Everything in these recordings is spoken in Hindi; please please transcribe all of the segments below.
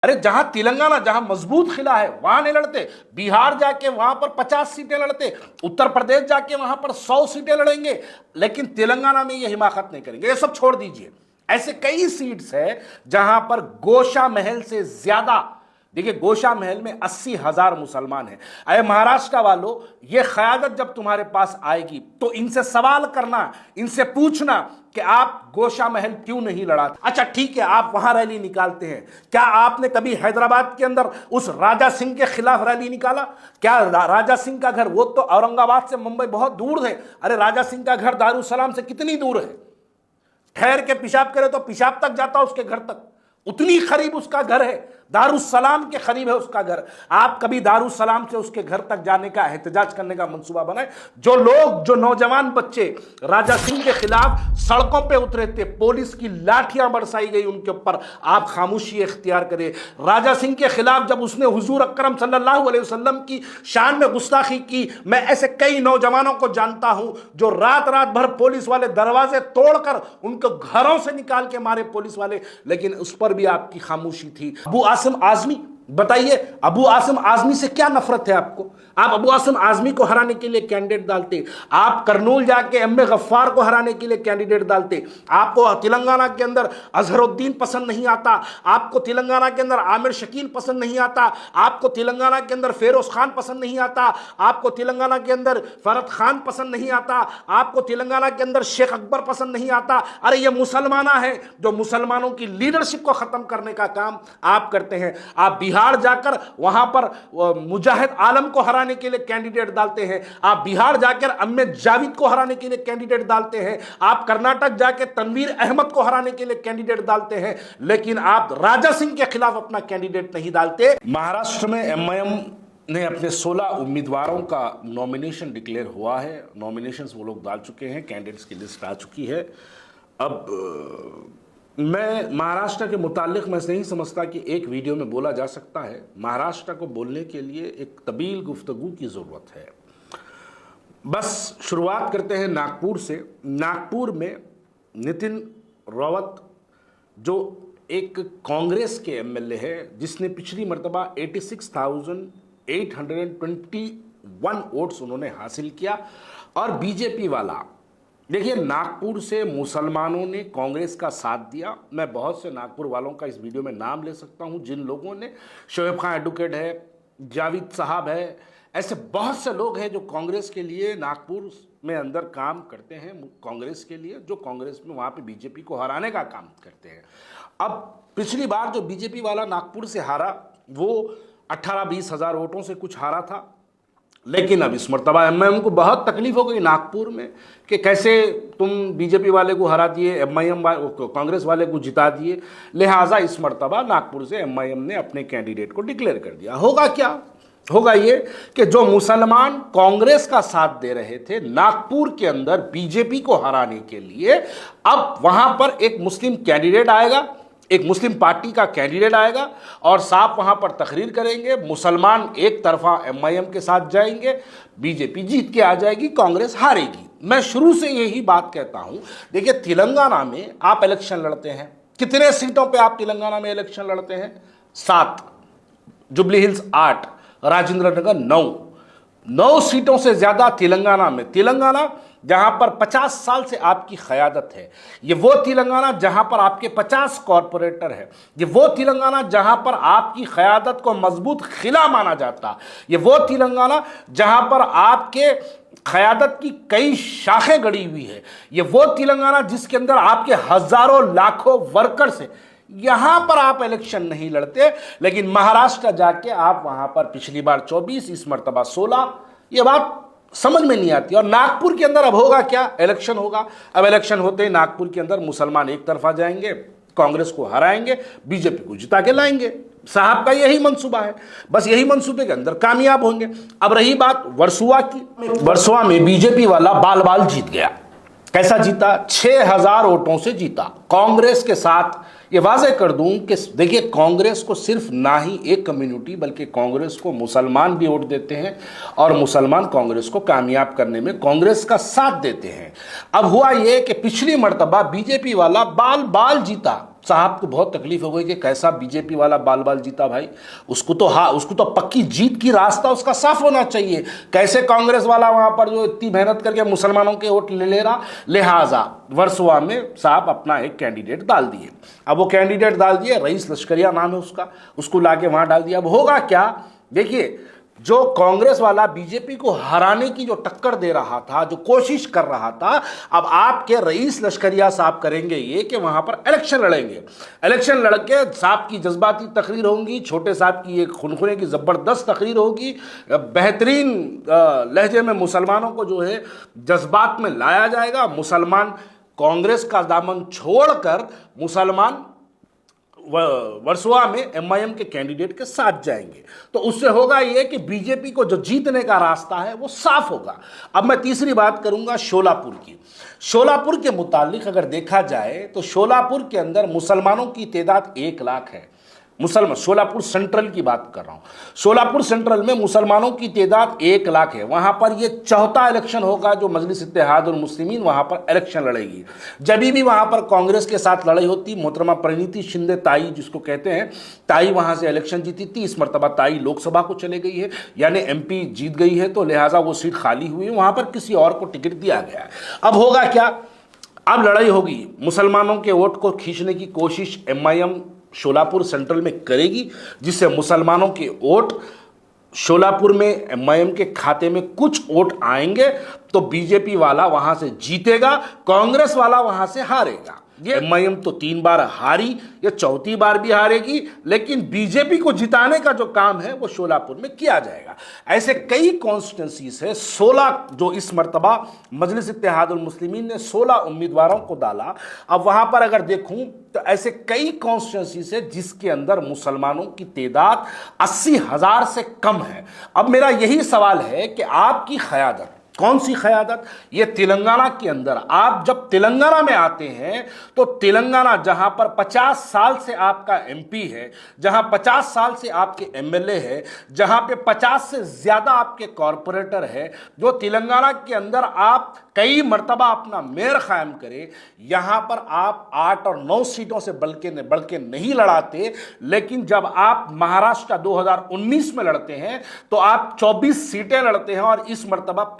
अरे जहां तेलंगाना जहां मजबूत खिला है वहां नहीं लड़ते, बिहार जाके वहां पर 50 सीटें लड़ते, उत्तर प्रदेश जाके वहां पर 100 सीटें लड़ेंगे, लेकिन तेलंगाना में ये हिमाकत नहीं करेंगे। ये सब छोड़ दीजिए, ऐसे कई सीट्स है जहां पर गोशा महल से ज्यादा, देखिए गोशा महल में 80,000 मुसलमान हैं। अरे महाराष्ट्र वालों, ये क़यादत जब तुम्हारे पास आएगी तो इनसे सवाल करना, इनसे पूछना कि आप गोशा महल क्यों नहीं लड़ा। अच्छा ठीक है, आप वहां रैली निकालते हैं, क्या आपने कभी हैदराबाद के अंदर उस राजा सिंह के खिलाफ रैली निकाला? क्या राजा सिंह का घर, वो तो औरंगाबाद से मुंबई बहुत दूर है, अरे राजा सिंह का घर दारुसलाम से कितनी दूर है, ठहर के पेशाब करे तो पेशाब तक जाता उसके घर तक, उतनी करीब उसका घर है, दारुसलाम के करीब है उसका घर। आप कभी दारुसलाम से उसके घर तक जाने का, एहतजाज करने का मंसूबा बनाए? जो लोग, जो नौजवान बच्चे राजा सिंह के खिलाफ सड़कों पे उतरे थे, पुलिस की लाठियां बरसाई गई उनके ऊपर, आप खामोशी इख्तियार करें। राजा सिंह के खिलाफ जब उसने हुजूर अकरम सल्लल्लाहु अलैहि वसल्लम की शान में गुस्ताखी की, मैं ऐसे कई नौजवानों को जानता हूं जो रात रात भर पुलिस वाले दरवाजे तोड़कर उनको घरों से निकाल के मारे पुलिस वाले, लेकिन उस पर भी आपकी खामोशी थी। अबू आसिम आजमी, बताइए अबू आसिम आजमी से क्या नफरत है आपको? आप अबू आसिम आजमी को हराने के लिए कैंडिडेट डालते, आप करनूल जाके एम.ए. गफ्फार को हराने के लिए कैंडिडेट डालते, आपको तेलंगाना के अंदर अजहरुद्दीन पसंद नहीं आता, आपको तेलंगाना के अंदर आमिर शकील पसंद नहीं आता, आपको तेलंगाना के अंदर फेरोज खान पसंद नहीं आता, आपको तेलंगाना के अंदर फरद खान पसंद नहीं आता, आपको तेलंगाना के अंदर शेख अकबर पसंद नहीं आता। अरे ये मुसलमाना है जो मुसलमानों की लीडरशिप को खत्म करने का काम आप करते हैं। आप बिहार जाकर वहां पर मुजाहिद आलम को हराने के लिए कैंडिडेट डालते हैं, आप बिहार जाकर अहमद जावेद को हराने के लिए कैंडिडेट डालते हैं, आप कर्नाटक जाकर तनवीर अहमद को हराने के लिए कैंडिडेट डालते हैं, लेकिन आप राजा सिंह के खिलाफ अपना कैंडिडेट नहीं डालते। महाराष्ट्र में एमआईएम ने अपने 16 उम्मीदवारों का नॉमिनेशन डिक्लेयर हुआ है, नॉमिनेशंस वो लोग डाल चुके हैं, कैंडिडेट्स की लिस्ट आ चुकी है। अब मैं महाराष्ट्र के मुतालिक मैं नहीं समझता कि एक वीडियो में बोला जा सकता है। महाराष्ट्र को बोलने के लिए एक तवील गुफ्तगू की ज़रूरत है। बस शुरुआत करते हैं नागपुर से। नागपुर में नितिन रावत जो एक कांग्रेस के एमएलए है, जिसने पिछली मरतबा 86,821 वोट्स उन्होंने हासिल किया, और बीजेपी वाला, देखिए नागपुर से मुसलमानों ने कांग्रेस का साथ दिया। मैं बहुत से नागपुर वालों का इस वीडियो में नाम ले सकता हूं, जिन लोगों ने, शोएब खान एडवोकेट है, जावेद साहब है, ऐसे बहुत से लोग हैं जो कांग्रेस के लिए नागपुर में अंदर काम करते हैं, कांग्रेस के लिए, जो कांग्रेस में वहाँ पे बीजेपी को हराने का काम करते हैं। अब पिछली बार जो बीजेपी वाला नागपुर से हारा वो 18-20 हज़ार वोटों से कुछ हारा था, लेकिन अब इस मरतबा एमआईएम को बहुत तकलीफ हो गई नागपुर में कि कैसे तुम बीजेपी वाले को हरा दिए, एमआईएम कांग्रेस वाले को जिता दिए। लिहाजा इस मरतबा नागपुर से एमआईएम ने अपने कैंडिडेट को डिक्लेयर कर दिया। होगा क्या? होगा ये कि जो मुसलमान कांग्रेस का साथ दे रहे थे नागपुर के अंदर बीजेपी को हराने के लिए, अब वहां पर एक मुस्लिम कैंडिडेट आएगा, एक मुस्लिम पार्टी का कैंडिडेट आएगा और साफ वहां पर तकरीर करेंगे। मुसलमान एक तरफा एमआईएम के साथ जाएंगे, बीजेपी जीत के आ जाएगी, कांग्रेस हारेगी। मैं शुरू से यही बात कहता हूं। देखिए तेलंगाना में आप इलेक्शन लड़ते हैं, कितने सीटों पे आप तेलंगाना में इलेक्शन लड़ते हैं? 7, जुबली हिल्स 8, राजेंद्र नगर 9 सीटों से ज्यादा तेलंगाना में। तेलंगाना जहां पर 50 साल से आपकी क़यादत है, ये वो तेलंगाना जहां पर आपके 50 कॉरपोरेटर है, ये वो तेलंगाना जहां पर आपकी क़यादत को मजबूत खिला माना जाता, ये वो तेलंगाना जहां पर आपके क़यादत की कई शाखें गड़ी हुई है, ये वो तेलंगाना जिसके अंदर आपके हजारों लाखों वर्कर्स हैं। यहां पर आप इलेक्शन नहीं लड़ते, लेकिन महाराष्ट्र जाके आप वहां पर पिछली बार 24, इस मरतबा 16, ये बात समझ में नहीं आती। और नागपुर के अंदर अब होगा क्या? इलेक्शन होगा। अब इलेक्शन होते ही नागपुर के अंदर मुसलमान एक तरफा जाएंगे, कांग्रेस को हराएंगे, बीजेपी को जिता के लाएंगे। साहब का यही मंसूबा है, बस यही मंसूबे के अंदर कामयाब होंगे। अब रही बात वर्सोवा की, वर्सोवा में बीजेपी वाला बाल बाल जीत गया। कैसा जीता? 6,000 वोटों से जीता कांग्रेस के साथ। ये वाज़ेह कर दूं कि देखिए कांग्रेस को सिर्फ ना ही एक कम्युनिटी बल्कि कांग्रेस को मुसलमान भी वोट देते हैं और मुसलमान कांग्रेस को कामयाब करने में कांग्रेस का साथ देते हैं। अब हुआ ये कि पिछली मर्तबा बीजेपी वाला बाल बाल जीता, साहब को बहुत तकलीफ हो गई कि कैसा बीजेपी वाला बाल बाल जीता भाई, उसको तो पक्की जीत की रास्ता उसका साफ होना चाहिए। कैसे कांग्रेस वाला वहां पर जो इतनी मेहनत करके मुसलमानों के वोट ले रहा, लिहाजा वर्सोवा में साहब अपना एक कैंडिडेट डाल दिए। अब वो कैंडिडेट डाल दिए, रईस लश्करिया नाम है उसका, उसको लाके वहां डाल दिया। अब होगा क्या, देखिए, जो कांग्रेस वाला बीजेपी को हराने की जो टक्कर दे रहा था, जो कोशिश कर रहा था, अब आपके रईस लश्करिया साहब करेंगे ये कि वहां पर इलेक्शन लड़ेंगे। इलेक्शन लड़के साहब की जज्बाती तकरीर होंगी, छोटे साहब की एक खुनखुने की जबरदस्त तकरीर होगी, बेहतरीन लहजे में मुसलमानों को जो है जज्बात में लाया जाएगा। मुसलमान कांग्रेस का दामन छोड़कर मुसलमान वर्सोवा में एमआईएम के कैंडिडेट के साथ जाएंगे। तो उससे होगा यह कि बीजेपी को जो जीतने का रास्ता है वो साफ होगा। अब मैं तीसरी बात करूंगा शोलापुर की। शोलापुर के मुतालिक अगर देखा जाए तो शोलापुर के अंदर मुसलमानों की तादाद 1 लाख है। मुसलमान, शोलापुर सेंट्रल की बात कर रहा हूं, शोलापुर सेंट्रल में मुसलमानों की तादाद 1 लाख है। वहां पर यह चौथा इलेक्शन होगा जो मजलिस इत्तेहादुल मुस्लिमीन वहां पर इलेक्शन लड़ेगी। जब भी वहां पर कांग्रेस के साथ लड़ाई होती, मोहतरमा परिणीति शिंदे ताई जिसको कहते हैं, ताई वहां से इलेक्शन जीती थी। इस मरतबा ताई लोकसभा को चले गई है, यानी एमपी जीत गई है, तो लिहाजा वो सीट खाली हुई है, वहां पर किसी और को टिकट दिया गया है। अब होगा क्या, अब लड़ाई होगी, मुसलमानों के वोट को खींचने की कोशिश एमआईएम शोलापुर सेंट्रल में करेगी, जिससे मुसलमानों के वोट शोलापुर में एमआईएम के खाते में कुछ वोट आएंगे, तो बीजेपी वाला वहां से जीतेगा, कांग्रेस वाला वहां से हारेगा। ये एमआईएम तो 3 बार हारी, ये चौथी बार भी हारेगी, लेकिन बीजेपी को जिताने का जो काम है वो शोलापुर में किया जाएगा। ऐसे कई कॉन्स्टिट्यूंसीज है, 16 जो इस मर्तबा मजलिस इत्तेहादुल मुस्लिमीन ने 16 उम्मीदवारों को डाला। अब वहां पर अगर देखूं तो ऐसे कई कॉन्स्टिट्यूंसीज है जिसके अंदर मुसलमानों की तादाद 80,000 से कम है। अब मेरा यही सवाल है कि आपकी क़यादत, कौन सी क़यादत, ये तेलंगाना के अंदर, आप जब तेलंगाना में आते हैं तो तेलंगाना जहां पर 50 साल से आपका एमपी है, जहां 50 साल से आपके एमएलए है, जहां पे 50 से ज्यादा आपके कॉरपोरेटर है, जो तेलंगाना के अंदर आप कई मर्तबा अपना मेयर कायम करें, यहां पर आप 8 और 9 सीटों से बढ़ के नहीं लड़ाते। लेकिन जब आप महाराष्ट्र 2019 में लड़ते हैं तो आप 24 सीटें लड़ते हैं, और इस मर्तबा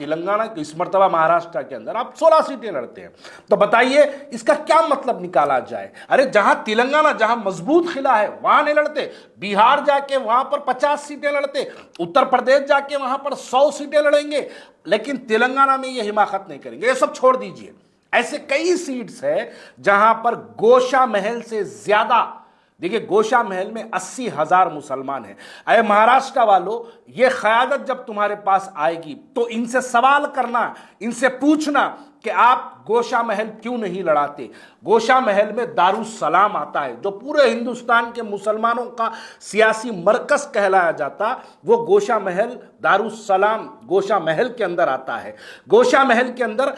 इस मर्तबा महाराष्ट्र के अंदर आप 16 सीटें लड़ते हैं। तो बताइए इसका क्या मतलब निकाला जाए। अरे जहां तेलंगाना जहां मजबूत किला है वहां नहीं लड़ते, बिहार जाके वहां पर 50 सीटें लड़ते, उत्तर प्रदेश जाके वहां पर 100 सीटें लड़ेंगे, लेकिन तेलंगाना में ये हिमाकत नहीं करेंगे। ये सब छोड़ दीजिए, ऐसे कई सीट्स है जहां पर गोशा महल से ज्यादा, देखिए गोशा महल में 80,000 मुसलमान हैं। अरे महाराष्ट्र वालों, ये क़यादत जब तुम्हारे पास आएगी तो इनसे सवाल करना, इनसे पूछना कि आप गोशा महल क्यों नहीं लड़ाते। गोशा महल में दारुस्सलाम आता है, जो पूरे हिंदुस्तान के मुसलमानों का सियासी मरकज कहलाया जाता, वो गोशा महल, दारुस्सलाम गोशा महल के अंदर आता है। गोशा महल के अंदर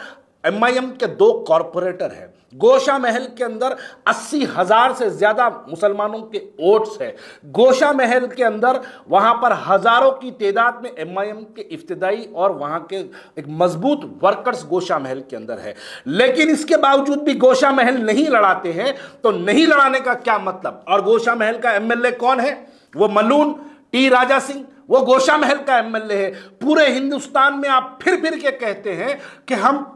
एमआईएम के 2 कॉरपोरेटर हैं। गोशा महल के अंदर 80,000 से ज्यादा मुसलमानों के वोट्स है। गोशा महल के अंदर वहां पर हजारों की तादाद में एमआईएम के इफ्तिदाई और वहां के एक मजबूत वर्कर्स गोशा महल के अंदर है। लेकिन इसके बावजूद भी गोशा महल नहीं लड़ाते हैं, तो नहीं लड़ाने का क्या मतलब। और गोशा महल का एमएलए कौन है, वो मलून टी राजा सिंह, वो गोशा महल का एमएलए है। पूरे हिंदुस्तान में आप फिर के कहते हैं कि हम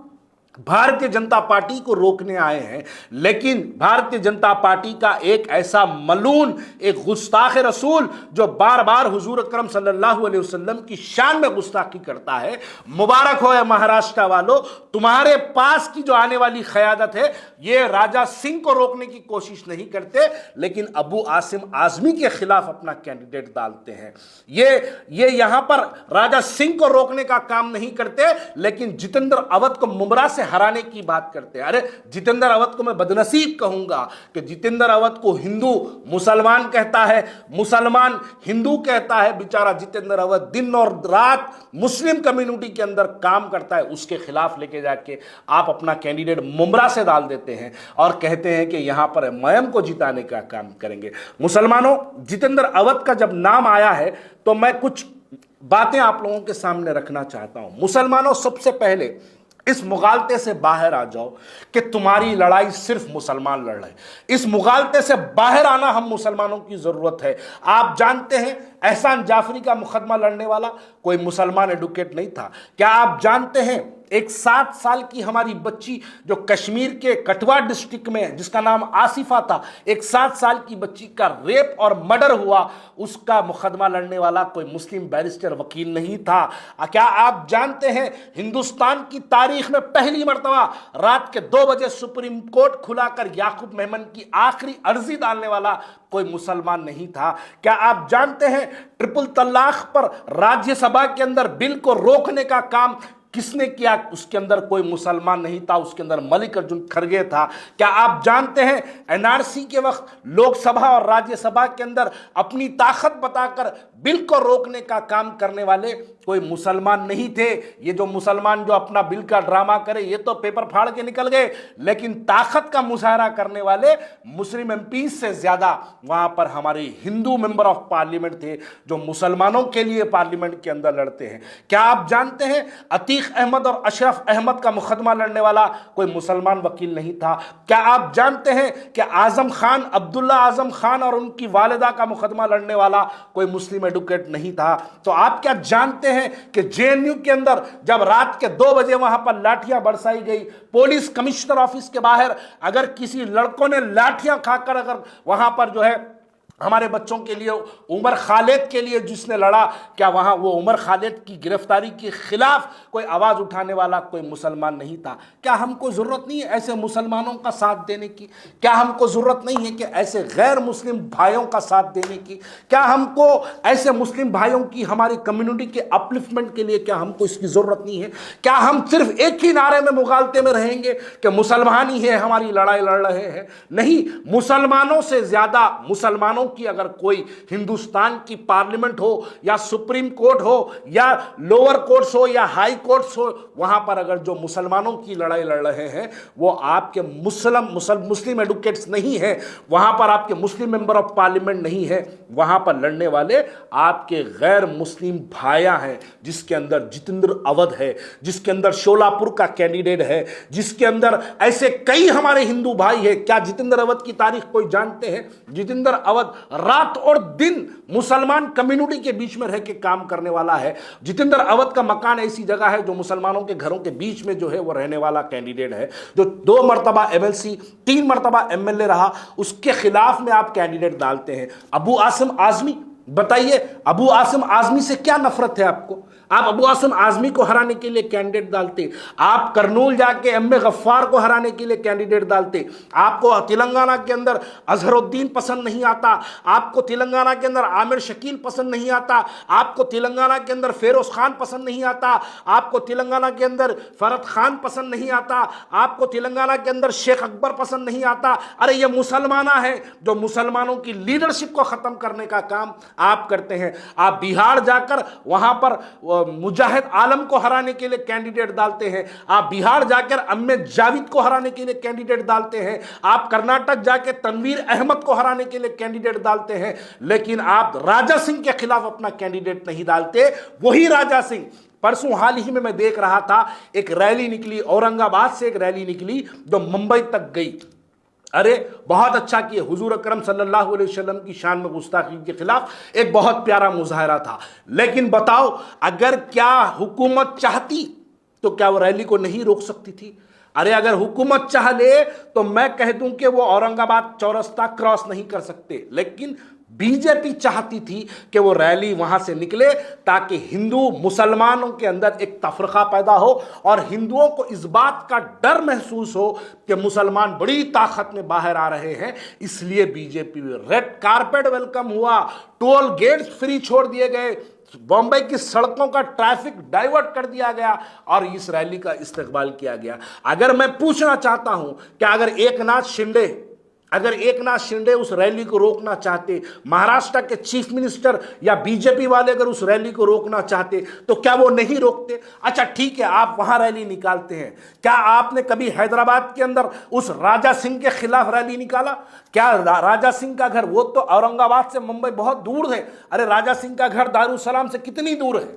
भारतीय जनता पार्टी को रोकने आए हैं, लेकिन भारतीय जनता पार्टी का एक ऐसा मलून, एक गुस्ताख रसूल जो बार बार हुजूर अकरम सल्लल्लाहु अलैहि वसल्लम की शान में गुस्ताखी करता है। मुबारक हो महाराष्ट्र वालों, तुम्हारे पास की जो आने वाली क़यादत है, ये राजा सिंह को रोकने की कोशिश नहीं करते, लेकिन अबू आसिम आजमी के खिलाफ अपना कैंडिडेट डालते हैं। ये यहां पर राजा सिंह को रोकने का काम नहीं करते, लेकिन जितेंद्र अवध को मुमरा से हराने की बात करते हैं। अरे जितेंद्र अवध को मैं बदनसीब कहूंगा कि जितेंद्र अवध को हिंदू मुसलमान कहता है, मुसलमान हिंदू कहता है। बेचारा जितेंद्र अवध दिन और रात मुस्लिम कम्युनिटी के अंदर काम करता है, उसके खिलाफ लेके जाके आप अपना कैंडिडेट मुमरा से डाल देते हैं और कहते हैं कि यहां पर एमआईएम को जिताने का काम करेंगे। मुसलमानों, जितेंद्र अवध का जब नाम आया है तो मैं कुछ बातें आप लोगों के सामने रखना चाहता हूं। मुसलमानों, सबसे पहले इस मुगालते से बाहर आ जाओ कि तुम्हारी लड़ाई सिर्फ मुसलमान लड़ रहे हैं। इस मुगालते से बाहर आना हम मुसलमानों की जरूरत है। आप जानते हैं एहसान जाफरी का मुकदमा लड़ने वाला कोई मुसलमान एडवोकेट नहीं था। क्या आप जानते हैं एक 7 साल की हमारी बच्ची जो कश्मीर के कठुआ डिस्ट्रिक्ट में जिसका नाम आसिफा था, एक 7 साल की बच्ची का रेप और मर्डर हुआ, उसका मुकदमा लड़ने वाला कोई मुस्लिम बैरिस्टर वकील नहीं था। क्या आप जानते हैं हिंदुस्तान की तारीख में पहली मर्तबा रात के 2 बजे सुप्रीम कोर्ट खुलाकर याकूब मेमन की आखिरी अर्जी डालने वाला कोई मुसलमान नहीं था। क्या आप जानते हैं ट्रिपल तलाक पर राज्यसभा के अंदर बिल को रोकने का काम किसने किया? उसके अंदर कोई मुसलमान नहीं था, उसके अंदर मल्लिकार्जुन खड़गे था। क्या आप जानते हैं एनआरसी के वक्त लोकसभा और राज्यसभा के अंदर अपनी ताकत बताकर बिल को रोकने का काम करने वाले कोई मुसलमान नहीं थे? ये जो मुसलमान जो अपना बिल का ड्रामा करे ये तो पेपर फाड़ के निकल गए, लेकिन ताकत का मुजाहरा करने वाले मुस्लिम एमपी से ज्यादा वहां पर हमारे हिंदू मेंबर ऑफ पार्लियामेंट थे जो मुसलमानों के लिए पार्लियामेंट के अंदर लड़ते हैं। क्या आप जानते हैं अतीक अहमद और अशरफ अहमद का मुकदमा लड़ने वाला कोई मुसलमान वकील नहीं था? क्या आप जानते हैं कि आजम खान, अब्दुल्ला आजम खान और उनकी वालिदा का मुकदमा लड़ने वाला कोई मुस्लिम एडवोकेट नहीं था? तो आप क्या जानते हैं कि जेएनयू के अंदर जब रात के 2 बजे वहां पर लाठियां बरसाई गई, पुलिस कमिश्नर ऑफिस के बाहर अगर किसी लड़कों ने लाठियां खाकर अगर वहां पर जो है हमारे बच्चों के लिए उमर खालिद के लिए जिसने लड़ा, क्या वहां वो उमर खालिद की गिरफ्तारी के खिलाफ कोई आवाज उठाने वाला कोई मुसलमान नहीं था? क्या हमको जरूरत नहीं है ऐसे मुसलमानों का साथ देने की? क्या हमको जरूरत नहीं है कि ऐसे गैर मुस्लिम भाइयों का साथ देने की? क्या हमको ऐसे मुस्लिम भाइयों की हमारी कम्युनिटी के अपलिफ्टमेंट के लिए क्या हमको इसकी जरूरत नहीं है? क्या हम सिर्फ एक ही नारे में मुगालते में रहेंगे कि मुसलमान ही है हमारी लड़ाई लड़ रहे हैं? नहीं, मुसलमानों से ज्यादा मुसलमानों की अगर कोई हिंदुस्तान की पार्लियामेंट हो या सुप्रीम कोर्ट हो या लोअर कोर्ट्स हो या हाई कोर्ट्स हो, वहां पर अगर जो मुसलमानों की लड़ाई लड़ रहे हैं वो आपके मुस्लिम एडवोकेट्स नहीं है, वहां पर आपके मुस्लिम मेंबर ऑफ पार्लियामेंट नहीं है, वहां पर लड़ने वाले आपके गैर मुस्लिम भाइयां हैं, जिसके अंदर जितेंद्र अवध है, जिसके अंदर शोलापुर का कैंडिडेट है, जिसके अंदर ऐसे कई हमारे हिंदू भाई है। क्या जितेंद्र अवध की तारीख कोई जानते हैं? जितेंद्र अवध रात और दिन मुसलमान कम्युनिटी के बीच में रह के काम करने वाला है। जितेंद्र अवध का मकान ऐसी जगह है जो मुसलमानों के घरों के बीच में जो है वो रहने वाला कैंडिडेट है, जो 2 मरतबा एमएलसी 3 मरतबा एमएलए रहा, उसके खिलाफ में आप कैंडिडेट डालते हैं। अबू आसिम आजमी, बताइए अबू आसिम आजमी से क्या नफरत है आपको? आप अबू आसिम आजमी को हराने के लिए कैंडिडेट डालते, आप करनूल जाके एम.ए. गफ्फार को हराने के लिए कैंडिडेट डालते, आपको तेलंगाना के अंदर अजहरुद्दीन पसंद नहीं आता, आपको तेलंगाना के अंदर आमिर शकील पसंद नहीं आता, आपको तेलंगाना के अंदर फेरोज खान पसंद नहीं आता, आपको तेलंगाना के अंदर फरद खान पसंद नहीं आता, आपको तेलंगाना के अंदर शेख अकबर पसंद नहीं आता। अरे ये मुसलमाना है जो मुसलमानों की लीडरशिप को खत्म करने का काम आप करते हैं। आप बिहार जाकर वहां पर मुजाहिद आलम को हराने के लिए कैंडिडेट डालते हैं, आप बिहार जाकर अम्मे जाविद को हराने के लिए कैंडिडेट डालते हैं, आप कर्नाटक जाकर तनवीर अहमद को हराने के लिए कैंडिडेट डालते हैं, लेकिन आप राजा सिंह के खिलाफ अपना कैंडिडेट नहीं डालते। वही राजा सिंह, परसों हाल ही में मैं देख रहा था एक रैली निकली, औरंगाबाद से एक रैली निकली जो मुंबई तक गई। अरे बहुत अच्छा किया, हुजूर अकरम सल्लल्लाहु अलैहि वसल्लम की शान में गुस्ताखी के खिलाफ एक बहुत प्यारा मुजाहरा था, लेकिन बताओ अगर क्या हुकूमत चाहती तो क्या वो रैली को नहीं रोक सकती थी? अरे अगर हुकूमत चाह ले तो मैं कह दूं कि वो औरंगाबाद चौरस्ता क्रॉस नहीं कर सकते, लेकिन बीजेपी चाहती थी कि वो रैली वहां से निकले ताकि हिंदू मुसलमानों के अंदर एक तफरका पैदा हो और हिंदुओं को इस बात का डर महसूस हो कि मुसलमान बड़ी ताकत में बाहर आ रहे हैं। इसलिए बीजेपी में रेड कारपेट वेलकम हुआ, टोल गेट्स फ्री छोड़ दिए गए, बॉम्बे की सड़कों का ट्रैफिक डाइवर्ट कर दिया गया और इस रैली का इस्तकबाल किया गया। अगर मैं पूछना चाहता हूं कि अगर एकनाथ शिंदे उस रैली को रोकना चाहते, महाराष्ट्र के चीफ मिनिस्टर या बीजेपी वाले अगर उस रैली को रोकना चाहते तो क्या वो नहीं रोकते? अच्छा ठीक है, आप वहां रैली निकालते हैं, क्या आपने कभी हैदराबाद के अंदर उस राजा सिंह के खिलाफ रैली निकाला? क्या राजा सिंह का घर, वो तो औरंगाबाद से मुंबई बहुत दूर है, अरे राजा सिंह का घर दारुसलाम से कितनी दूर है,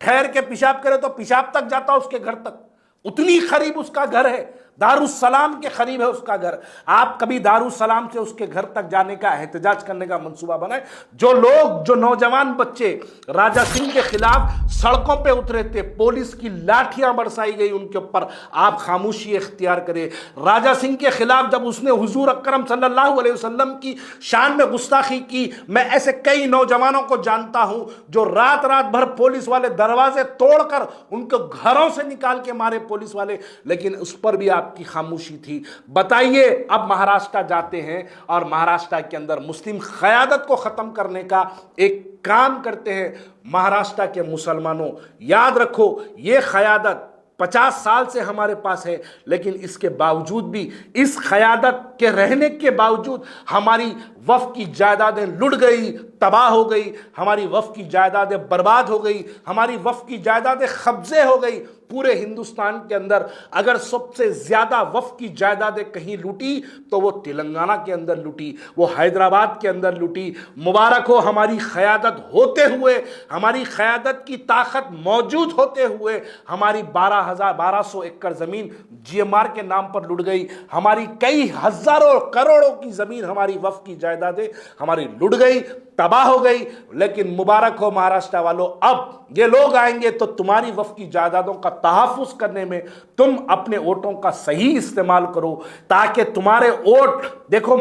ठहर के पेशाब करे तो पेशाब तक जाता उसके घर तक, उतनी करीब उसका घर है, दारुस्सलाम के करीब है उसका घर। आप कभी दारुस्सलाम से उसके घर तक जाने का, एहतजाज करने का मंसूबा बनाए। जो नौजवान बच्चे राजा सिंह के खिलाफ सड़कों पे उतरे थे, पुलिस की लाठियां बरसाई गई उनके ऊपर, आप खामोशी इख्तियार करें। राजा सिंह के खिलाफ जब उसने हुजूर अकरम सल्लल्लाहु अलैहि वसल्लम की शान में गुस्ताखी की, मैं ऐसे कई नौजवानों को जानता हूं जो रात रात भर पुलिस वाले दरवाजे तोड़कर उनको घरों से निकाल के मारे पुलिस वाले, लेकिन उस पर भी आपकी खामोशी थी। बताइए, अब महाराष्ट्र जाते हैं और महाराष्ट्र के अंदर मुस्लिम क़यादत को खत्म करने का एक काम करते हैं महाराष्ट्र के मुसलमानों। याद रखो, ये क़यादत 50 साल से हमारे पास है, लेकिन इसके बावजूद भी, इस क़यादत के रहने के बावजूद हमारी वफ़ की जायदादें लुट गई, तबाह हो गई, हमारी वफ़ की जायदादें बर्बाद हो गई, हमारी वफ़ की जायदादें कब्जे हो गई। पूरे हिंदुस्तान के अंदर अगर सबसे ज़्यादा वफ़ की जायदादें कहीं लूटी तो वो तेलंगाना के अंदर लूटी, वो हैदराबाद के अंदर लूटी। मुबारक हो, हमारी क़यादत होते हुए, हमारी क़यादत की ताकत मौजूद होते हुए हमारी 1200 एकड़ ज़मीन GMR के नाम पर लुट गई। हमारी कई हज़ारों करोड़ों की ज़मीन, हमारी वफ़ की जायदादें हमारी लुट गई, तबाह हो गई। लेकिन मुबारक हो महाराष्ट्र वालों, अब ये लोग आएंगे तो तुम्हारी वफ़ की जायदादों का तहफ़्फ़ुज़ करने में तुम अपने वोटों का सही इस्तेमाल करो, ताकि तुम्हारे वोट, देखो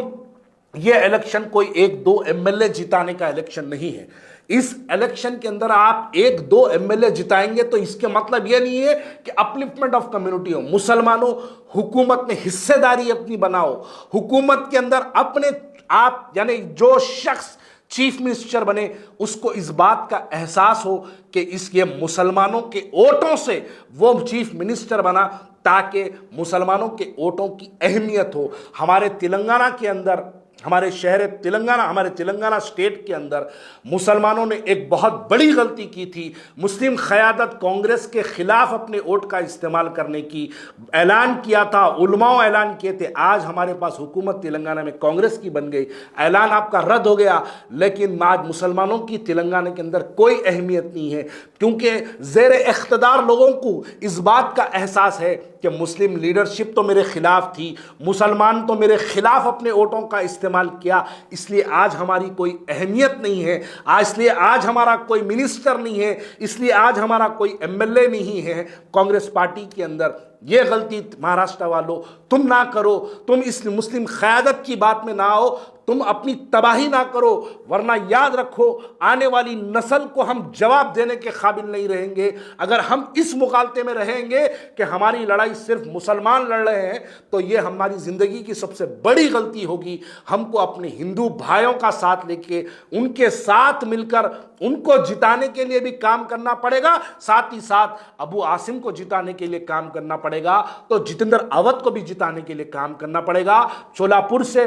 ये इलेक्शन कोई 1-2 MLA जिताने का इलेक्शन नहीं है। इस इलेक्शन के अंदर आप 1-2 MLA जिताएंगे तो इसके मतलब ये नहीं है कि अपलिफ्टमेंट ऑफ कम्युनिटी हो। मुसलमानों, हुकूमत में हिस्सेदारी अपनी बनाओ, हुकूमत के अंदर अपने आप, यानी जो शख्स चीफ मिनिस्टर बने उसको इस बात का एहसास हो कि ये मुसलमानों के वोटों से वो चीफ मिनिस्टर बना, ताकि मुसलमानों के वोटों की अहमियत हो। हमारे तेलंगाना के अंदर, हमारे शहर तेलंगाना, हमारे तेलंगाना स्टेट के अंदर मुसलमानों ने एक बहुत बड़ी गलती की थी। मुस्लिम क़यादत कांग्रेस के खिलाफ अपने वोट का इस्तेमाल करने की ऐलान किया था, उलमाओं ऐलान किए थे। आज हमारे पास हुकूमत तेलंगाना में कांग्रेस की बन गई, ऐलान आपका रद्द हो गया, लेकिन आज मुसलमानों की तेलंगाना के अंदर कोई अहमियत नहीं है, क्योंकि ज़ेर इख्तिदार लोगों को इस बात का एहसास है कि मुस्लिम लीडरशिप तो मेरे खिलाफ थी, मुसलमान तो मेरे खिलाफ अपने वोटों का इस्तेमाल किया, इसलिए आज हमारी कोई अहमियत नहीं है, इसलिए आज हमारा कोई मिनिस्टर नहीं है, इसलिए आज हमारा कोई MLA नहीं है कांग्रेस पार्टी के अंदर। ये गलती महाराष्ट्र वालों तुम ना करो, तुम इस मुस्लिम क़यादत की बात में ना आओ, तुम अपनी तबाही ना करो, वरना याद रखो आने वाली नस्ल को हम जवाब देने के काबिल नहीं रहेंगे। अगर हम इस मुकालते में रहेंगे कि हमारी लड़ाई सिर्फ मुसलमान लड़ रहे हैं, तो ये हमारी ज़िंदगी की सबसे बड़ी गलती होगी। हमको अपने हिंदू भाइयों का साथ लेके उनके साथ मिलकर उनको जिताने के लिए भी काम करना पड़ेगा, साथ ही साथ अबू आसिम को जिताने के लिए काम करना पड़ेगा, तो जितेंद्र अवध को भी जिताने के लिए काम करना पड़ेगा, शोलापुर से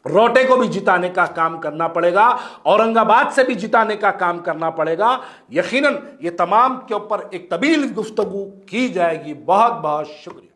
रोटे को भी जिताने का काम करना पड़ेगा, औरंगाबाद से भी जिताने का काम करना पड़ेगा। यकीनन ये तमाम के ऊपर एक तवील गुफ्तगू की जाएगी। बहुत बहुत शुक्रिया।